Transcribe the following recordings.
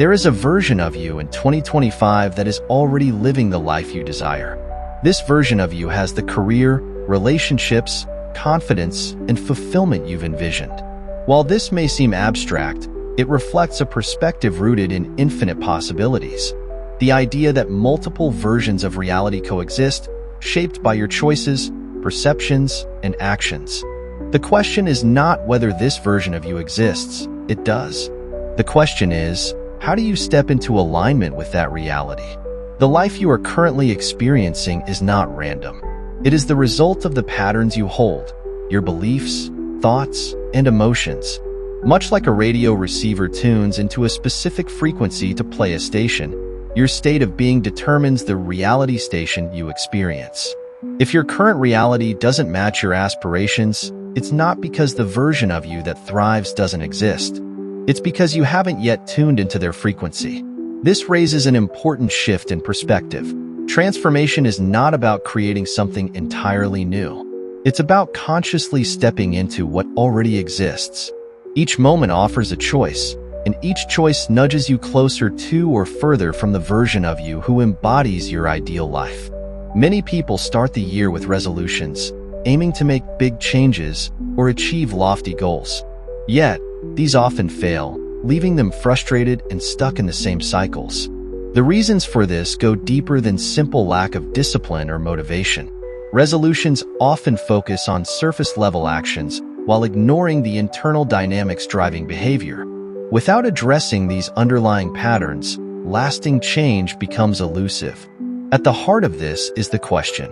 There is a version of you in 2025 that is already living the life you desire. This version of you has the career, relationships, confidence, and fulfillment you've envisioned. While this may seem abstract, it reflects a perspective rooted in infinite possibilities. The idea that multiple versions of reality coexist, shaped by your choices, perceptions, and actions. The question is not whether this version of you exists, it does. The question is, how do you step into alignment with that reality? The life you are currently experiencing is not random. It is the result of the patterns you hold, your beliefs, thoughts, and emotions. Much like a radio receiver tunes into a specific frequency to play a station, your state of being determines the reality station you experience. If your current reality doesn't match your aspirations, it's not because the version of you that thrives doesn't exist. It's because you haven't yet tuned into their frequency. This raises an important shift in perspective. Transformation is not about creating something entirely new. It's about consciously stepping into what already exists. Each moment offers a choice, and each choice nudges you closer to or further from the version of you who embodies your ideal life. Many people start the year with resolutions, aiming to make big changes or achieve lofty goals. Yet, these often fail, leaving them frustrated and stuck in the same cycles. The reasons for this go deeper than simple lack of discipline or motivation. Resolutions often focus on surface-level actions while ignoring the internal dynamics driving behavior. Without addressing these underlying patterns, lasting change becomes elusive. At the heart of this is the question: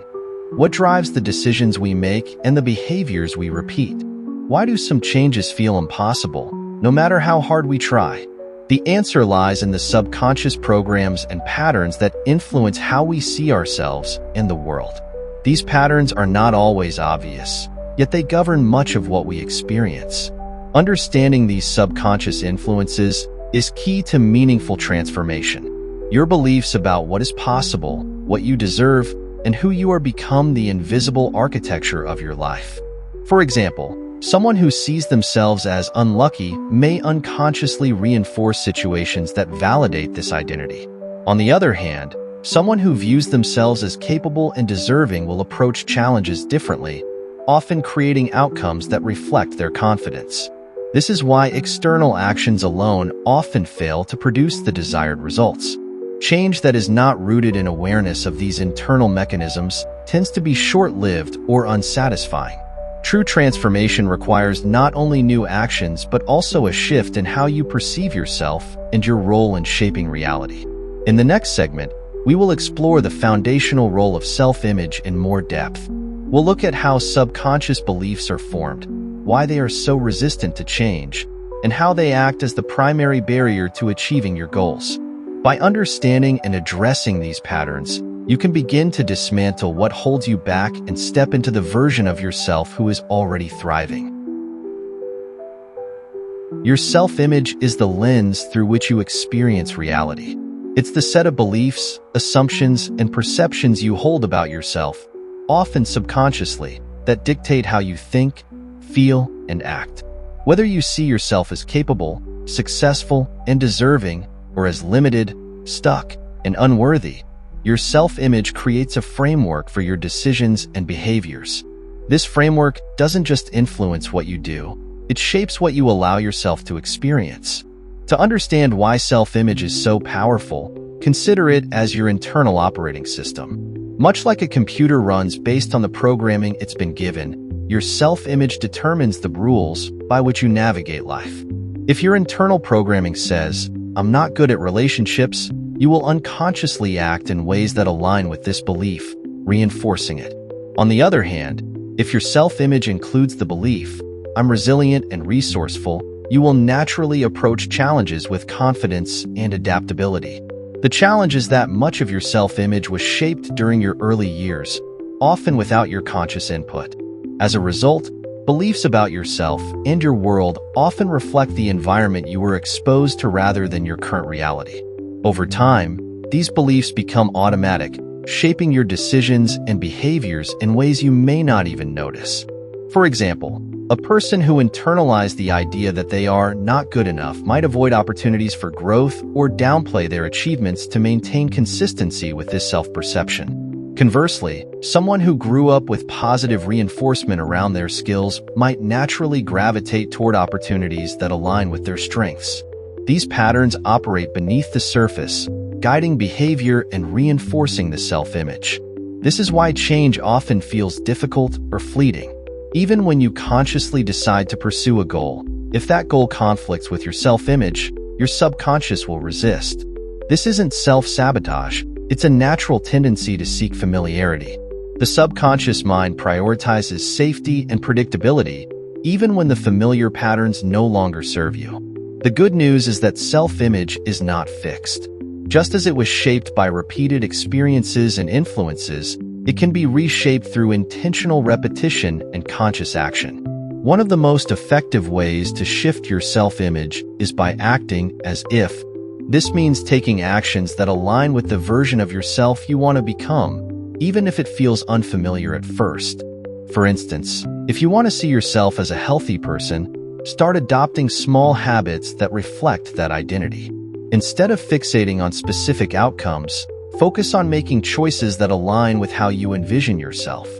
what drives the decisions we make and the behaviors we repeat? Why do some changes feel impossible, no matter how hard we try? The answer lies in the subconscious programs and patterns that influence how we see ourselves and the world. These patterns are not always obvious, yet they govern much of what we experience. Understanding these subconscious influences is key to meaningful transformation. Your beliefs about what is possible, what you deserve, and who you are become the invisible architecture of your life. For example, someone who sees themselves as unlucky may unconsciously reinforce situations that validate this identity. On the other hand, someone who views themselves as capable and deserving will approach challenges differently, often creating outcomes that reflect their confidence. This is why external actions alone often fail to produce the desired results. Change that is not rooted in awareness of these internal mechanisms tends to be short-lived or unsatisfying. True transformation requires not only new actions but also a shift in how you perceive yourself and your role in shaping reality. In the next segment, we will explore the foundational role of self-image in more depth. We'll look at how subconscious beliefs are formed, why they are so resistant to change, and how they act as the primary barrier to achieving your goals. By understanding and addressing these patterns, you can begin to dismantle what holds you back and step into the version of yourself who is already thriving. Your self-image is the lens through which you experience reality. It's the set of beliefs, assumptions, and perceptions you hold about yourself, often subconsciously, that dictate how you think, feel, and act. Whether you see yourself as capable, successful, and deserving, or as limited, stuck, and unworthy, your self-image creates a framework for your decisions and behaviors. This framework doesn't just influence what you do, it shapes what you allow yourself to experience. To understand why self-image is so powerful, consider it as your internal operating system. Much like a computer runs based on the programming it's been given, your self-image determines the rules by which you navigate life. If your internal programming says, "I'm not good at relationships," you will unconsciously act in ways that align with this belief, reinforcing it. On the other hand, if your self-image includes the belief, "I'm resilient and resourceful," you will naturally approach challenges with confidence and adaptability. The challenge is that much of your self-image was shaped during your early years, often without your conscious input. As a result, beliefs about yourself and your world often reflect the environment you were exposed to rather than your current reality. Over time, these beliefs become automatic, shaping your decisions and behaviors in ways you may not even notice. For example, A person who internalized the idea that they are not good enough might avoid opportunities for growth or downplay their achievements to maintain consistency with this self-perception. Conversely, someone who grew up with positive reinforcement around their skills might naturally gravitate toward opportunities that align with their strengths. These patterns operate beneath the surface, guiding behavior and reinforcing the self-image. This is why change often feels difficult or fleeting. Even when you consciously decide to pursue a goal, if that goal conflicts with your self-image, your subconscious will resist. This isn't self-sabotage, it's a natural tendency to seek familiarity. The subconscious mind prioritizes safety and predictability, even when the familiar patterns no longer serve you. The good news is that self-image is not fixed. Just as it was shaped by repeated experiences and influences, it can be reshaped through intentional repetition and conscious action. One of the most effective ways to shift your self-image is by acting as if. This means taking actions that align with the version of yourself you want to become, even if it feels unfamiliar at first. For instance, if you want to see yourself as a healthy person, start adopting small habits that reflect that identity. Instead of fixating on specific outcomes, focus on making choices that align with how you envision yourself.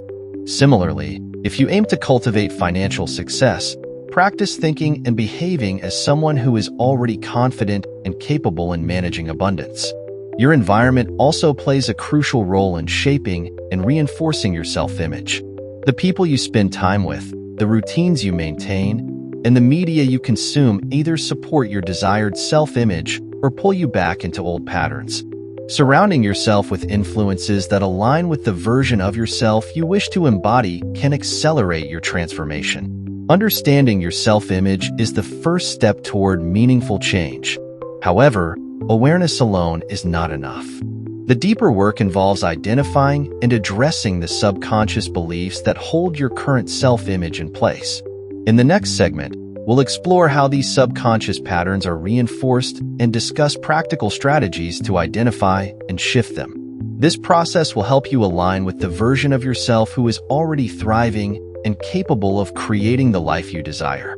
Similarly, if you aim to cultivate financial success, practice thinking and behaving as someone who is already confident and capable in managing abundance. Your environment also plays a crucial role in shaping and reinforcing your self-image. The people you spend time with, the routines you maintain, and the media you consume either support your desired self-image or pull you back into old patterns. Surrounding yourself with influences that align with the version of yourself you wish to embody can accelerate your transformation. Understanding your self-image is the first step toward meaningful change. However, awareness alone is not enough. The deeper work involves identifying and addressing the subconscious beliefs that hold your current self-image in place. In the next segment, we'll explore how these subconscious patterns are reinforced and discuss practical strategies to identify and shift them. This process will help you align with the version of yourself who is already thriving and capable of creating the life you desire.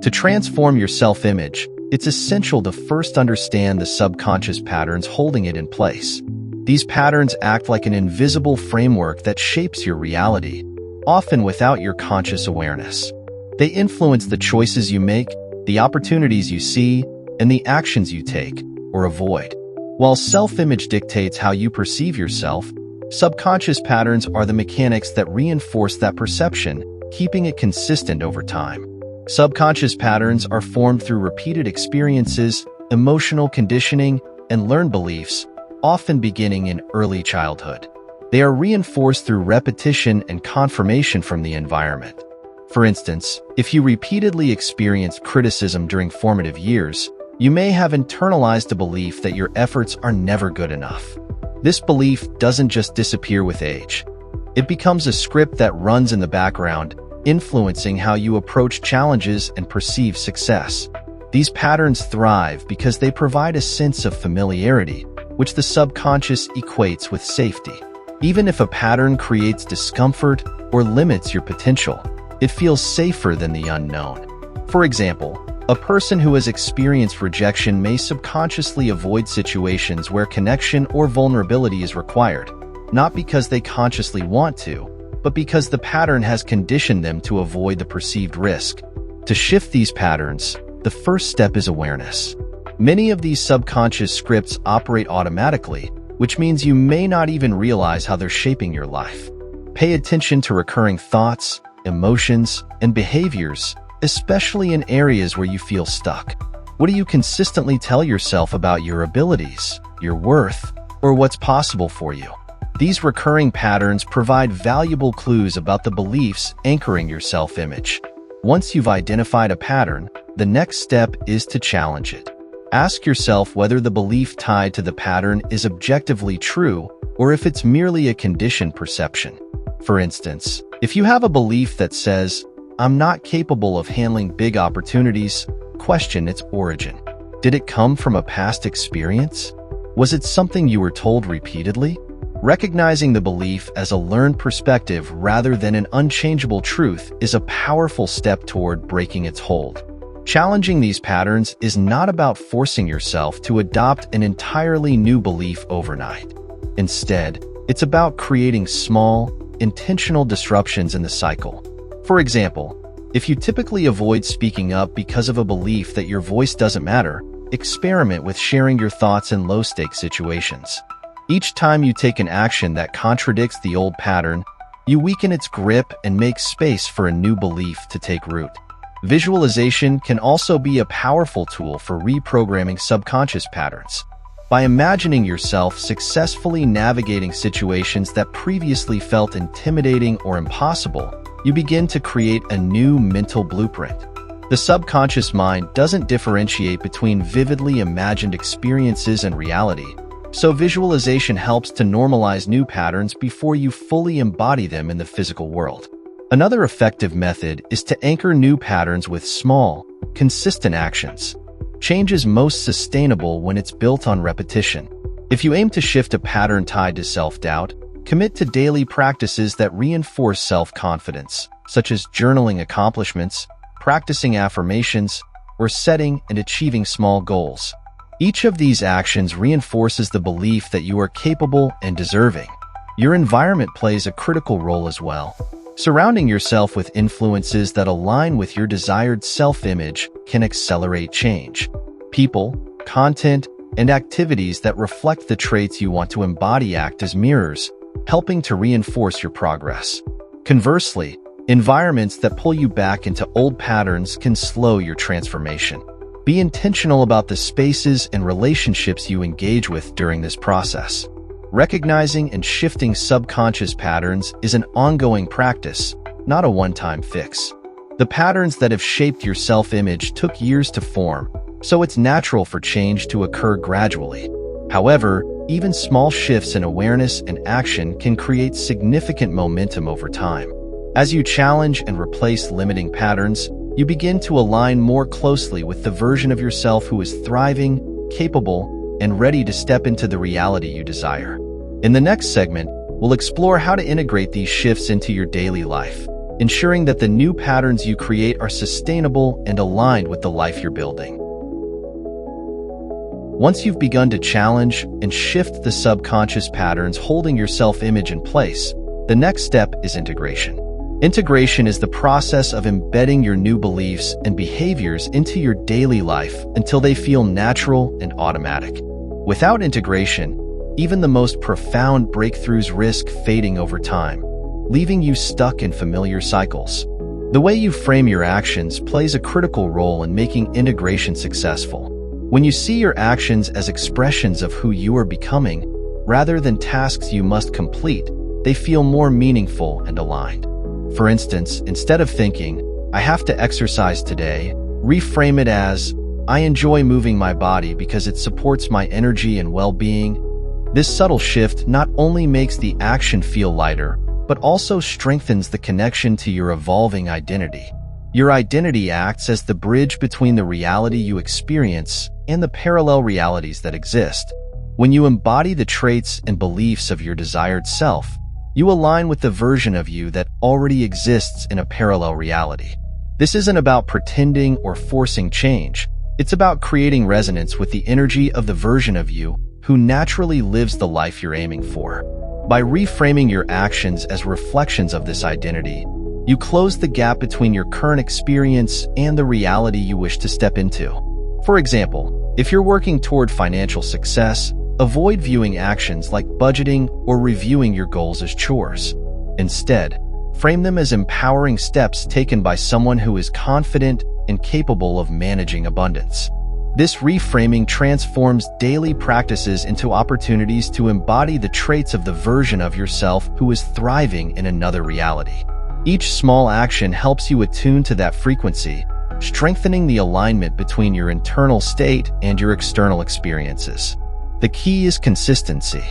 To transform your self-image, it's essential to first understand the subconscious patterns holding it in place. These patterns act like an invisible framework that shapes your reality, often without your conscious awareness. They influence the choices you make, the opportunities you see, and the actions you take or avoid. While self-image dictates how you perceive yourself, subconscious patterns are the mechanics that reinforce that perception, keeping it consistent over time. Subconscious patterns are formed through repeated experiences, emotional conditioning, and learned beliefs, often beginning in early childhood. They are reinforced through repetition and confirmation from the environment. For instance, if you repeatedly experienced criticism during formative years, you may have internalized a belief that your efforts are never good enough. This belief doesn't just disappear with age. It becomes a script that runs in the background, influencing how you approach challenges and perceive success. These patterns thrive because they provide a sense of familiarity, which the subconscious equates with safety. Even if a pattern creates discomfort or limits your potential, it feels safer than the unknown. For example, a person who has experienced rejection may subconsciously avoid situations where connection or vulnerability is required, not because they consciously want to, but because the pattern has conditioned them to avoid the perceived risk. To shift these patterns, the first step is awareness. Many of these subconscious scripts operate automatically, which means you may not even realize how they're shaping your life. Pay attention to recurring thoughts, emotions, and behaviors, especially in areas where you feel stuck. What do you consistently tell yourself about your abilities, your worth, or what's possible for you? These recurring patterns provide valuable clues about the beliefs anchoring your self-image. Once you've identified a pattern, the next step is to challenge it. Ask yourself whether the belief tied to the pattern is objectively true or if it's merely a conditioned perception. For instance, if you have a belief that says, "I'm not capable of handling big opportunities," question its origin. Did it come from a past experience? Was it something you were told repeatedly? Recognizing the belief as a learned perspective rather than an unchangeable truth is a powerful step toward breaking its hold. Challenging these patterns is not about forcing yourself to adopt an entirely new belief overnight. Instead, it's about creating small, intentional disruptions in the cycle. For example, if you typically avoid speaking up because of a belief that your voice doesn't matter, experiment with sharing your thoughts in low-stakes situations. Each time you take an action that contradicts the old pattern, you weaken its grip and make space for a new belief to take root. Visualization can also be a powerful tool for reprogramming subconscious patterns. By imagining yourself successfully navigating situations that previously felt intimidating or impossible, you begin to create a new mental blueprint. The subconscious mind doesn't differentiate between vividly imagined experiences and reality, so visualization helps to normalize new patterns before you fully embody them in the physical world. Another effective method is to anchor new patterns with small, consistent actions. Change is most sustainable when it's built on repetition. If you aim to shift a pattern tied to self-doubt, commit to daily practices that reinforce self-confidence, such as journaling accomplishments, practicing affirmations, or setting and achieving small goals. Each of these actions reinforces the belief that you are capable and deserving. Your environment plays a critical role as well. Surrounding yourself with influences that align with your desired self-image can accelerate change. People, content, and activities that reflect the traits you want to embody act as mirrors, helping to reinforce your progress. Conversely, environments that pull you back into old patterns can slow your transformation. Be intentional about the spaces and relationships you engage with during this process. Recognizing and shifting subconscious patterns is an ongoing practice, not a one-time fix. The patterns that have shaped your self-image took years to form, so it's natural for change to occur gradually. However, even small shifts in awareness and action can create significant momentum over time. As you challenge and replace limiting patterns, you begin to align more closely with the version of yourself who is thriving, capable, and ready to step into the reality you desire. In the next segment, we'll explore how to integrate these shifts into your daily life, ensuring that the new patterns you create are sustainable and aligned with the life you're building. Once you've begun to challenge and shift the subconscious patterns holding your self-image in place, the next step is integration. Integration is the process of embedding your new beliefs and behaviors into your daily life until they feel natural and automatic. Without integration, even the most profound breakthroughs risk fading over time, leaving you stuck in familiar cycles. The way you frame your actions plays a critical role in making integration successful. When you see your actions as expressions of who you are becoming, rather than tasks you must complete, they feel more meaningful and aligned. For instance, instead of thinking, "I have to exercise today," reframe it as, "I enjoy moving my body because it supports my energy and well-being." This subtle shift not only makes the action feel lighter, but also strengthens the connection to your evolving identity. Your identity acts as the bridge between the reality you experience and the parallel realities that exist. When you embody the traits and beliefs of your desired self, you align with the version of you that already exists in a parallel reality. This isn't about pretending or forcing change. It's about creating resonance with the energy of the version of you who naturally lives the life you're aiming for. By reframing your actions as reflections of this identity, you close the gap between your current experience and the reality you wish to step into. For example, if you're working toward financial success, avoid viewing actions like budgeting or reviewing your goals as chores. Instead, frame them as empowering steps taken by someone who is confident and capable of managing abundance. This reframing transforms daily practices into opportunities to embody the traits of the version of yourself who is thriving in another reality. Each small action helps you attune to that frequency, strengthening the alignment between your internal state and your external experiences. The key is consistency.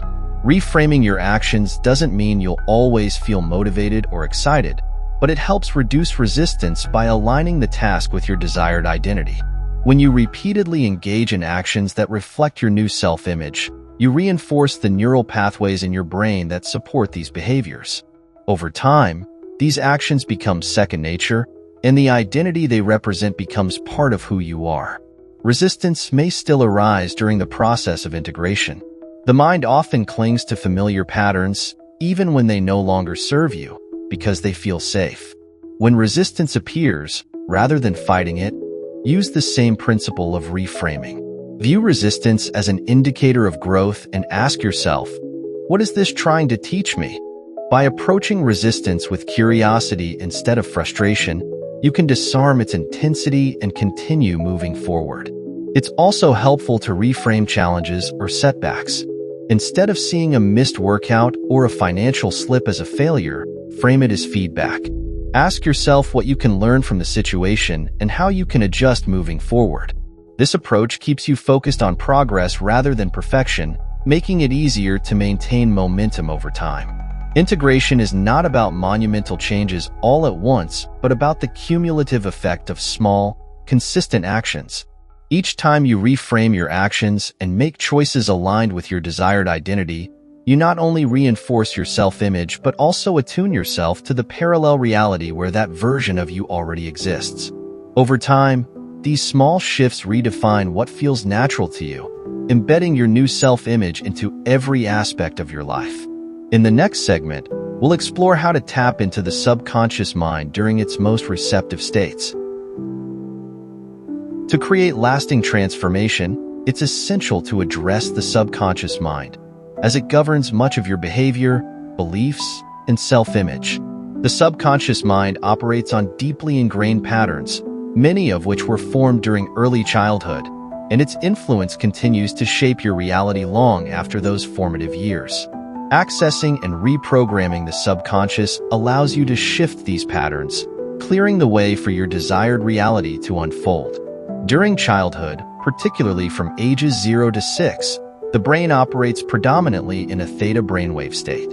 Reframing your actions doesn't mean you'll always feel motivated or excited, but it helps reduce resistance by aligning the task with your desired identity. When you repeatedly engage in actions that reflect your new self-image, You reinforce the neural pathways in your brain that support these behaviors. Over time, these actions become second nature, and the identity they represent becomes part of who you are. Resistance may still arise during the process of integration. The mind often clings to familiar patterns, even when they no longer serve you, because they feel safe. When resistance appears, rather than fighting it, use the same principle of reframing. View resistance as an indicator of growth and ask yourself, what is this trying to teach me? By approaching resistance with curiosity instead of frustration, you can disarm its intensity and continue moving forward. It's also helpful to reframe challenges or setbacks. Instead of seeing a missed workout or a financial slip as a failure, frame it as feedback. Ask yourself what you can learn from the situation and how you can adjust moving forward. This approach keeps you focused on progress rather than perfection, making it easier to maintain momentum over time. Integration is not about monumental changes all at once, but about the cumulative effect of small, consistent actions. Each time you reframe your actions and make choices aligned with your desired identity, you not only reinforce your self-image but also attune yourself to the parallel reality where that version of you already exists. Over time, these small shifts redefine what feels natural to you, embedding your new self-image into every aspect of your life. In the next segment, we'll explore how to tap into the subconscious mind during its most receptive states. To create lasting transformation, it's essential to address the subconscious mind, as it governs much of your behavior, beliefs, and self-image. The subconscious mind operates on deeply ingrained patterns, many of which were formed during early childhood, and its influence continues to shape your reality long after those formative years. Accessing and reprogramming the subconscious allows you to shift these patterns, clearing the way for your desired reality to unfold. During childhood, particularly from ages 0 to 6, the brain operates predominantly in a theta brainwave state.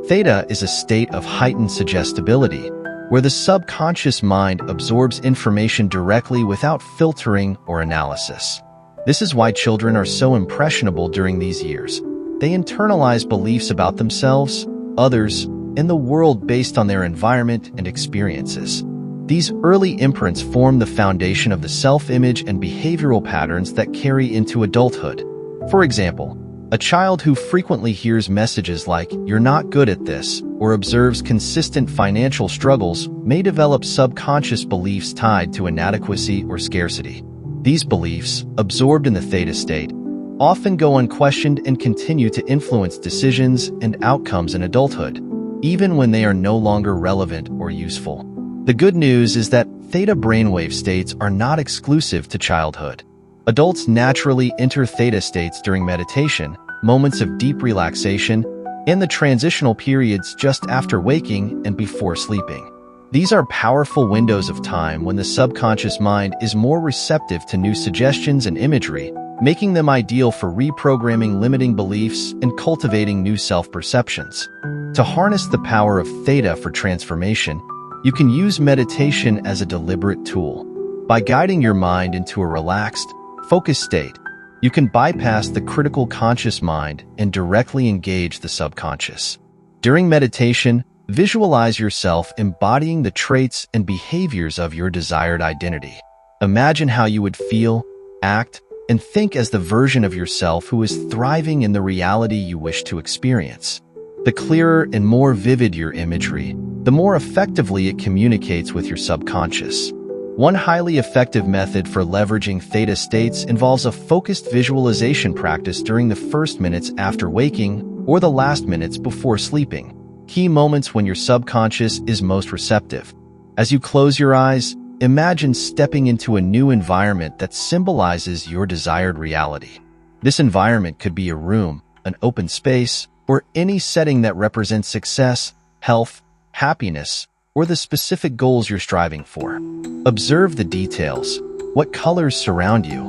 Theta is a state of heightened suggestibility, where the subconscious mind absorbs information directly without filtering or analysis. This is why children are so impressionable during these years. They internalize beliefs about themselves, others, and the world based on their environment and experiences. These early imprints form the foundation of the self-image and behavioral patterns that carry into adulthood. For example, a child who frequently hears messages like, "You're not good at this," or observes consistent financial struggles may develop subconscious beliefs tied to inadequacy or scarcity. These beliefs, absorbed in the theta state, often go unquestioned and continue to influence decisions and outcomes in adulthood, even when they are no longer relevant or useful. The good news is that theta brainwave states are not exclusive to childhood. Adults naturally enter theta states during meditation, moments of deep relaxation, and the transitional periods just after waking and before sleeping. These are powerful windows of time when the subconscious mind is more receptive to new suggestions and imagery, making them ideal for reprogramming limiting beliefs and cultivating new self-perceptions. To harness the power of theta for transformation, you can use meditation as a deliberate tool. By guiding your mind into a relaxed, focused state, you can bypass the critical conscious mind and directly engage the subconscious. During meditation, visualize yourself embodying the traits and behaviors of your desired identity. Imagine how you would feel, act, and think as the version of yourself who is thriving in the reality you wish to experience. The clearer and more vivid your imagery, the more effectively it communicates with your subconscious. One highly effective method for leveraging theta states involves a focused visualization practice during the first minutes after waking or the last minutes before sleeping, key moments when your subconscious is most receptive. As you close your eyes, imagine stepping into a new environment that symbolizes your desired reality. This environment could be a room, an open space, or any setting that represents success, health, happiness, or the specific goals you're striving for. Observe the details. What colors surround you?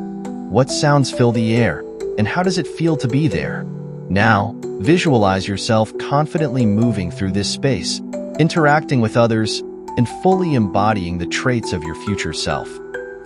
What sounds fill the air? And how does it feel to be there? Now, visualize yourself confidently moving through this space, interacting with others, and fully embodying the traits of your future self.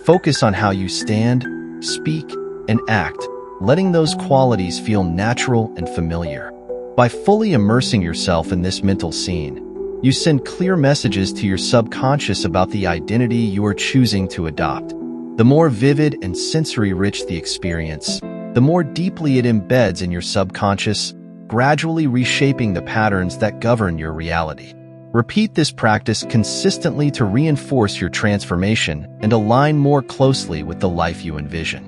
Focus on how you stand, speak, and act, letting those qualities feel natural and familiar. By fully immersing yourself in this mental scene, you send clear messages to your subconscious about the identity you are choosing to adopt. The more vivid and sensory-rich the experience, the more deeply it embeds in your subconscious, gradually reshaping the patterns that govern your reality. Repeat this practice consistently to reinforce your transformation and align more closely with the life you envision.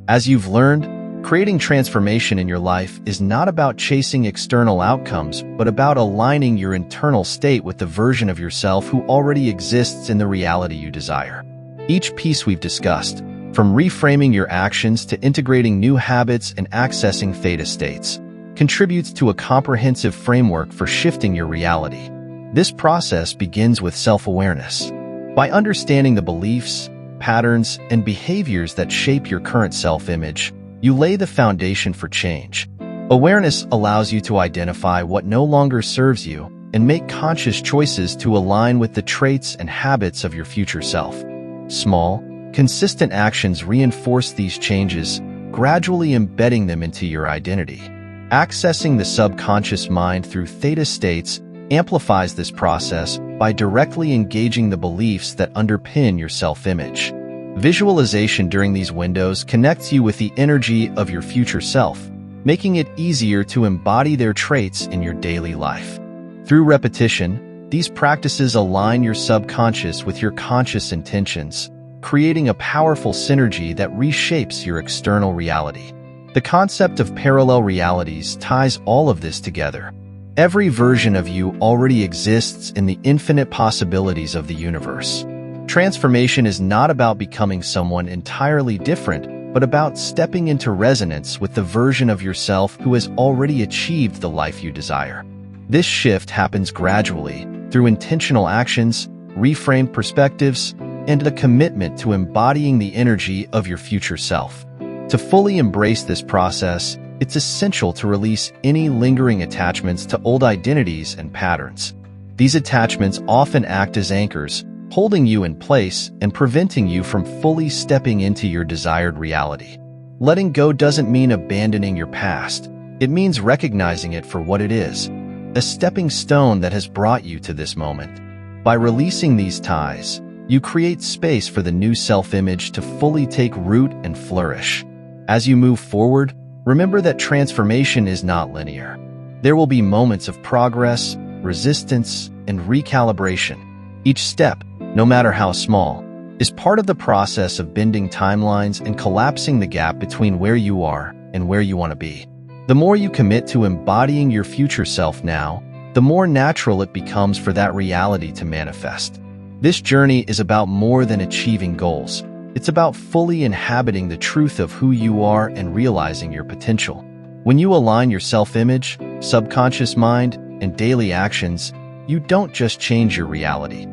As you've learned, creating transformation in your life is not about chasing external outcomes, but about aligning your internal state with the version of yourself who already exists in the reality you desire. Each piece we've discussed, from reframing your actions to integrating new habits and accessing theta states, contributes to a comprehensive framework for shifting your reality. This process begins with self-awareness. By understanding the beliefs, patterns, and behaviors that shape your current self-image, you lay the foundation for change. Awareness allows you to identify what no longer serves you and make conscious choices to align with the traits and habits of your future self. Small, consistent actions reinforce these changes, gradually embedding them into your identity. Accessing the subconscious mind through theta states amplifies this process by directly engaging the beliefs that underpin your self-image. Visualization during these windows connects you with the energy of your future self, making it easier to embody their traits in your daily life. Through repetition, these practices align your subconscious with your conscious intentions, creating a powerful synergy that reshapes your external reality. The concept of parallel realities ties all of this together. Every version of you already exists in the infinite possibilities of the universe. Transformation is not about becoming someone entirely different, but about stepping into resonance with the version of yourself who has already achieved the life you desire. This shift happens gradually, through intentional actions, reframed perspectives, and a commitment to embodying the energy of your future self. To fully embrace this process, it's essential to release any lingering attachments to old identities and patterns. These attachments often act as anchors, holding you in place and preventing you from fully stepping into your desired reality. Letting go doesn't mean abandoning your past. It means recognizing it for what it is, a stepping stone that has brought you to this moment. By releasing these ties, you create space for the new self-image to fully take root and flourish. As you move forward, remember that transformation is not linear. There will be moments of progress, resistance, and recalibration. Each step, no matter how small, is part of the process of bending timelines and collapsing the gap between where you are and where you want to be. The more you commit to embodying your future self now, the more natural it becomes for that reality to manifest. This journey is about more than achieving goals. It's about fully inhabiting the truth of who you are and realizing your potential. When you align your self-image, subconscious mind, and daily actions, you don't just change your reality.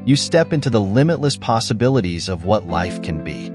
You step into the limitless possibilities of what life can be.